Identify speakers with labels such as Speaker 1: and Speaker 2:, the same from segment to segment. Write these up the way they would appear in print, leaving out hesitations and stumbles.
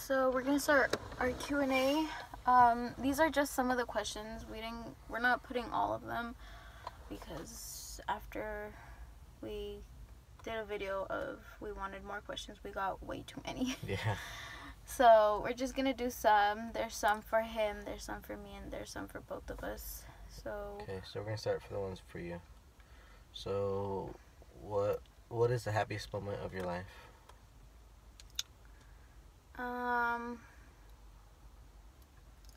Speaker 1: So we're gonna start our Q&A. These are just some of the questions. We're not putting all of them because after we did a video of we wanted more questions, we got way too many.
Speaker 2: Yeah.
Speaker 1: So we're just gonna do some. There's some for him, there's some for me, and there's some for both of us. So
Speaker 2: Okay, so we're gonna start for the ones for you. So, what is the happiest moment of your life?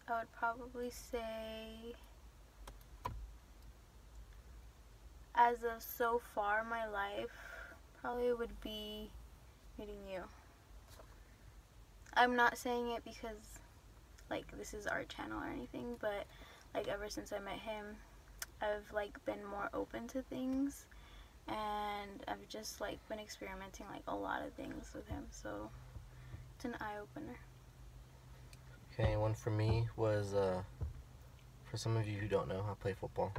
Speaker 1: I would probably say, as of so far my life, probably would be meeting you. I'm not saying it because like this is our channel or anything, but like ever since I met him, I've like been more open to things, and I've just like been experimenting like a lot of things with him, so it's an eye-opener.
Speaker 2: Okay, one for me was, for some of you who don't know, I play football.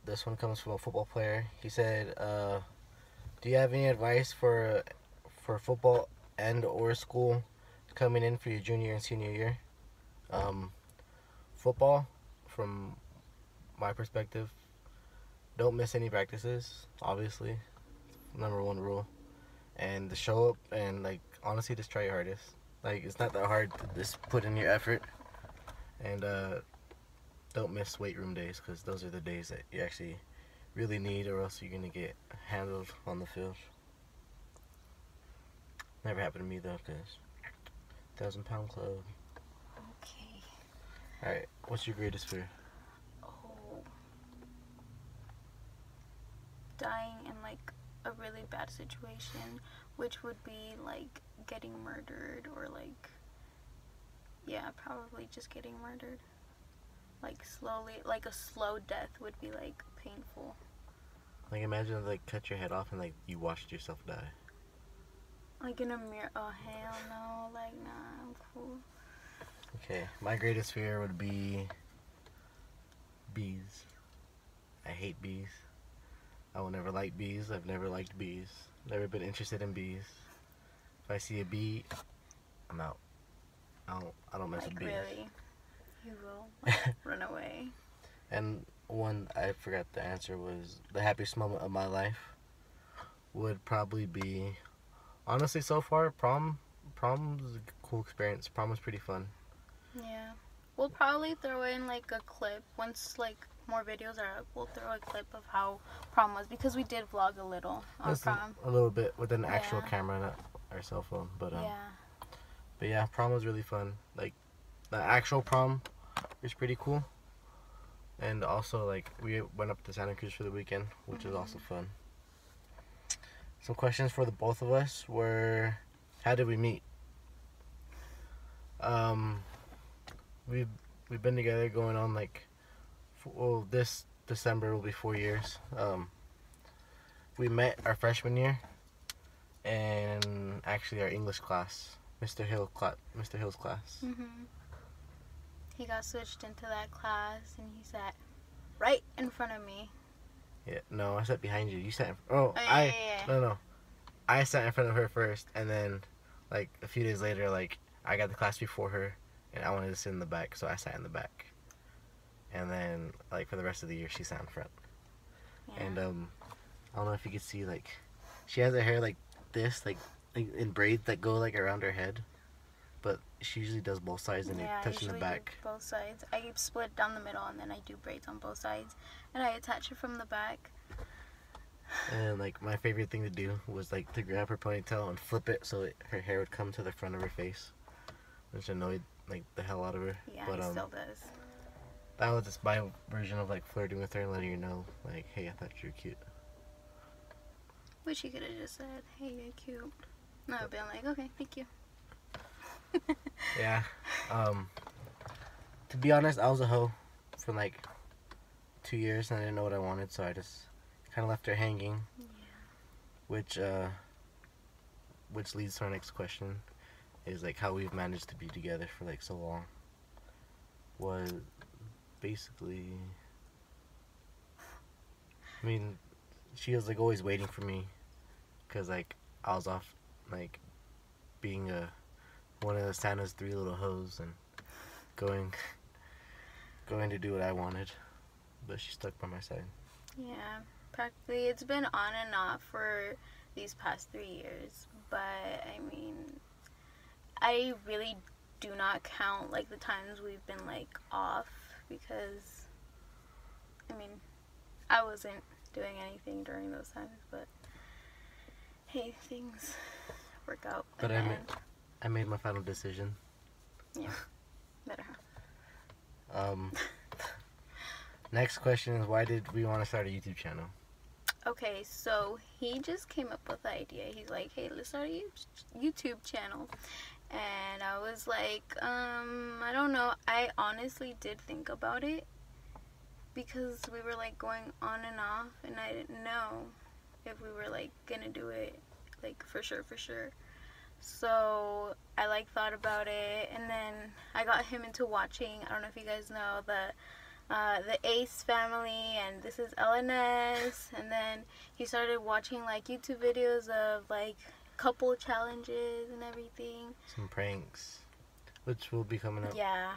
Speaker 2: This one comes from a football player. He said, do you have any advice for football and or school coming in for your junior and senior year? Football, from my perspective, don't miss any practices, obviously. Number one rule. And to show up and, like, honestly, just try your hardest. Like, it's not that hard to just put in your effort. And don't miss weight room days, because those are the days that you actually really need, or else you're going to get handled on the field. Never happened to me, though, because 1,000-pound club.
Speaker 1: Okay.
Speaker 2: Alright, what's your greatest fear?
Speaker 1: Oh. Dying in like a really bad situation, which would be like getting murdered, or like, yeah, probably just getting murdered. Like slowly, like a slow death would be like painful.
Speaker 2: Like, imagine, like, cut your head off and, like, you watched yourself die.
Speaker 1: Like in a mirror. Oh hell no, like nah, I'm cool.
Speaker 2: Okay, my greatest fear would be bees. I hate bees. I will never like bees. I've never liked bees. Never been interested in bees. If I see a bee, I'm out. I don't mess
Speaker 1: Like
Speaker 2: with bees.
Speaker 1: really, you will like, run away.
Speaker 2: And one I forgot the answer was the happiest moment of my life would probably be, honestly, so far, prom. Prom was a cool experience. Prom was pretty fun.
Speaker 1: Yeah, we'll probably throw in like a clip once like more videos are up. We'll throw a clip of how prom was, because we did vlog a little on
Speaker 2: Just
Speaker 1: prom.
Speaker 2: a little bit with an actual
Speaker 1: Yeah.
Speaker 2: camera, not our cell phone. But
Speaker 1: Yeah.
Speaker 2: but yeah, prom was really fun. Like, the actual prom is pretty cool. And also, like, we went up to Santa Cruz for the weekend, which was also fun. Some questions for the both of us were, how did we meet? We've been together going on like, well, this December will be 4 years. We met our freshman year, and actually our English class, Mr. Hill's class.
Speaker 1: He got switched into that class, and he sat right in front of me.
Speaker 2: Yeah, no, I sat behind you. You sat in,
Speaker 1: Yeah.
Speaker 2: no. I sat in front of her first, and then, like, a few days later, like, I got the class before her, and I wanted to sit in the back, so I sat in the back. And then, like, for the rest of the year, she sat in front.
Speaker 1: Yeah.
Speaker 2: And, I don't know if you could see, like, she has her hair like this, like in braids that go, like, around her head. But she usually does both sides, and they touch in the back.
Speaker 1: Do both sides. I split down the middle, and then I do braids on both sides, and I attach it from the back.
Speaker 2: And, like, my favorite thing to do was, like, to grab her ponytail and flip it so her hair would come to the front of her face, which annoyed, like, the hell out of her.
Speaker 1: Yeah,
Speaker 2: but,
Speaker 1: it still does.
Speaker 2: That was just my version of, like, flirting with her and letting her know, like, hey, I thought you were cute.
Speaker 1: Wish he could have just said, hey, you're cute. No, I've been like, okay, thank you.
Speaker 2: Yeah. To be honest, I was a hoe for, like, 2 years, and I didn't know what I wanted, so I just kind of left her hanging.
Speaker 1: Yeah.
Speaker 2: Which leads to our next question, is, like, how we've managed to be together for, like, so long. Was basically, I mean, she was, like, always waiting for me, because, like, I was off, like, being a one of Santa's 3 little hoes and going to do what I wanted, but she stuck by my side.
Speaker 1: Yeah, practically it's been on and off for these past 3 years, but I mean, I really do not count like the times we've been like off, because I mean, I wasn't doing anything during those times, but hey, things work out.
Speaker 2: But I made my final decision.
Speaker 1: Yeah, better.
Speaker 2: Next question is, why did we want to start a YouTube channel?
Speaker 1: Okay, so he just came up with the idea. He's like, hey, let's start a YouTube channel. And I was like, I don't know. I honestly did think about it, because we were like going on and off, and I didn't know if we were like gonna do it like for sure. So I like thought about it, and then I got him into watching, I don't know if you guys know, the Ace family, and This Is LNS, and then he started watching like YouTube videos of like couple challenges and everything.
Speaker 2: Some pranks, which will be coming up.
Speaker 1: Yeah,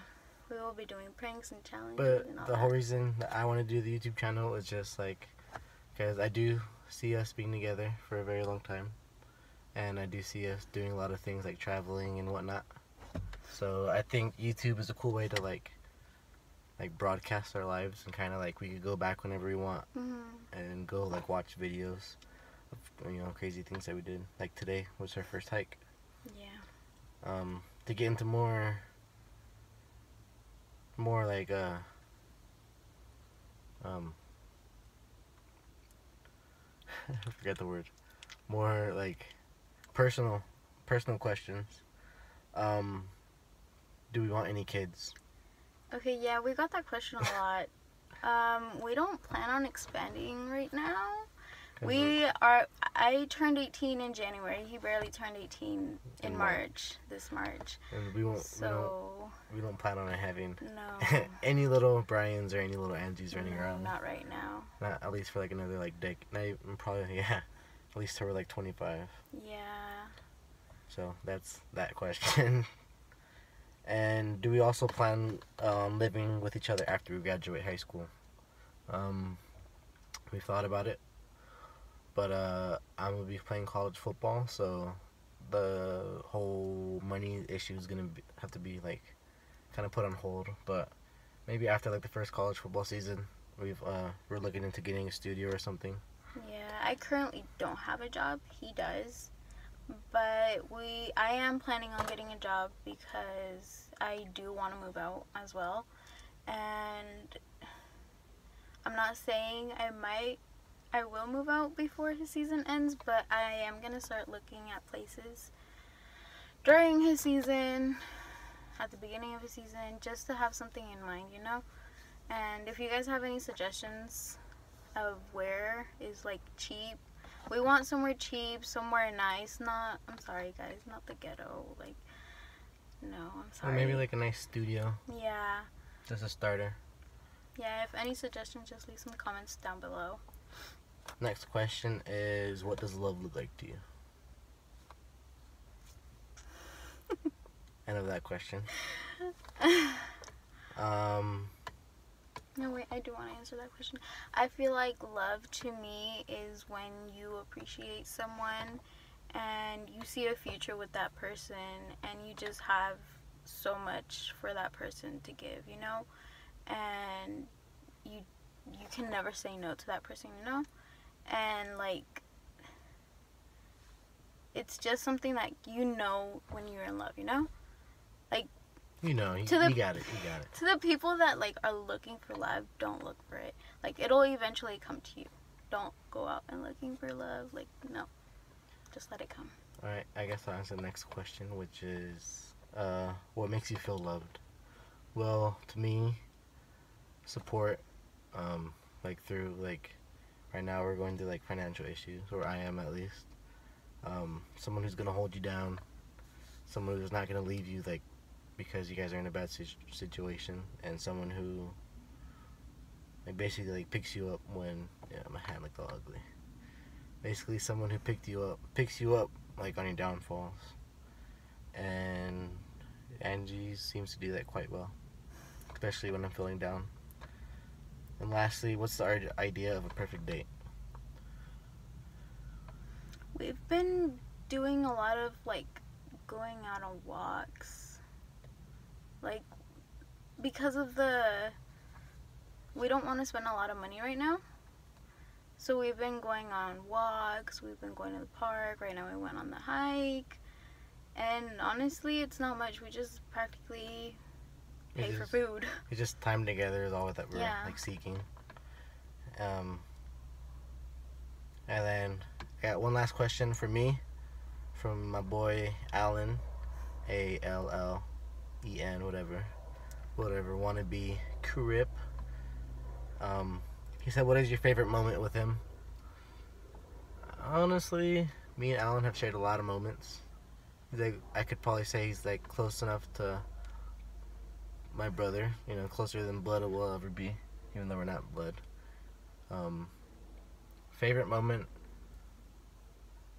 Speaker 1: we will be doing pranks and challenges.
Speaker 2: But
Speaker 1: and all
Speaker 2: the whole reason that I want to do the YouTube channel is just like, because I do see us being together for a very long time, and I do see us doing a lot of things like traveling and whatnot. So I think YouTube is a cool way to like broadcast our lives, and kind of like we could go back whenever we want, and go like watch videos of, you know, crazy things that we did. Like today was our first hike.
Speaker 1: Yeah.
Speaker 2: To get into more like I forget the word. More like personal questions. Do we want any kids?
Speaker 1: Okay, yeah, we got that question a lot. We don't plan on expanding right now. I turned 18 in January. He barely turned 18 in March, this March.
Speaker 2: And we don't plan on having
Speaker 1: no
Speaker 2: any little Brians or any little Angies running around.
Speaker 1: Not right now.
Speaker 2: Not at least for like another like decade. Not even, probably, yeah. At least till we're like 25.
Speaker 1: Yeah.
Speaker 2: So that's that question. And do we also plan on living with each other after we graduate high school? We've thought about it, but I'm gonna be playing college football, so the whole money issue is gonna have to be like kind of put on hold. But maybe after like the first college football season, we're looking into getting a studio or something.
Speaker 1: Yeah, I currently don't have a job. He does. But I am planning on getting a job, because I do want to move out as well. And I'm not saying I will move out before his season ends, but I am going to start looking at places during his season, at the beginning of his season, just to have something in mind, you know? And if you guys have any suggestions of where is like cheap, we want somewhere cheap, somewhere nice. I'm sorry guys, not the ghetto. Like, no, I'm sorry.
Speaker 2: Or maybe like a nice studio.
Speaker 1: Yeah.
Speaker 2: Just a starter.
Speaker 1: Yeah, if any suggestions, just leave some comments down below.
Speaker 2: Next question is, what does love look like to you? End of that question.
Speaker 1: No, wait, I do want to answer that question. I feel like love to me is when you appreciate someone and you see a future with that person, and you just have so much for that person to give, you know? And you can never say no to that person, you know? And like, it's just something that you know when you're in love, you know? Like,
Speaker 2: you got it.
Speaker 1: To the people that like are looking for love, don't look for it. Like, it'll eventually come to you. Don't go out and looking for love. Like, no. Just let it come.
Speaker 2: Alright, I guess I'll answer the next question, which is, what makes you feel loved? Well, to me, support, like through, like, right now we're going through, like, financial issues, or I am at least. Someone who's gonna hold you down, someone who's not gonna leave you, like, because you guys are in a bad situation, and someone who, like, basically, like, picks you up when, yeah, my hand looked all ugly. Basically, someone who picks you up, like, on your downfalls. and Angie seems to do that quite well, especially when I'm feeling down. And lastly, what's the idea of a perfect date?
Speaker 1: We've been doing a lot of like going out on walks. Like, because of we don't want to spend a lot of money right now. So we've been going on walks, we've been going to the park. Right now we went on the hike. And honestly, it's not much. We just practically pay for food.
Speaker 2: It's just time together is all that we're like seeking. And then I got one last question for me from my boy Allen, Allen, whatever, wannabe Crip. He said, "What is your favorite moment with him?" Honestly, me and Allen have shared a lot of moments. Like, I could probably say he's like close enough to my brother, you know, closer than blood will ever be, even though we're not blood. Favorite moment,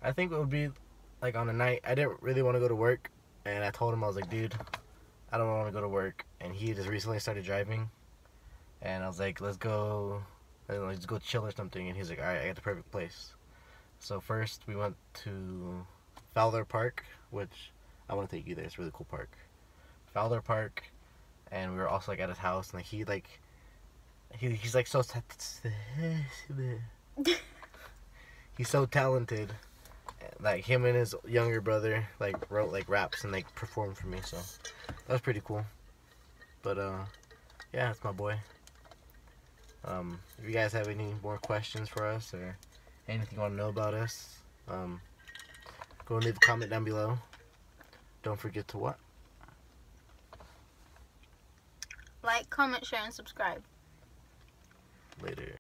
Speaker 2: I think it would be like on a night I didn't really want to go to work, and I told him, I was like, dude, I don't want to go to work, and he just recently started driving, and I was like, let's go chill or something, and he's like, alright, I got the perfect place. So first we went to Fowler Park, which I want to take you there. It's a really cool park. Fowler Park, and we were also like at his house, and like he's like so he's so talented. Like, him and his younger brother like wrote like raps and like performed for me, so that was pretty cool. But yeah, that's my boy. If you guys have any more questions for us or anything you want to know about us, go and leave a comment down below. Don't forget to what?
Speaker 1: Like, comment, share, and subscribe.
Speaker 2: Later.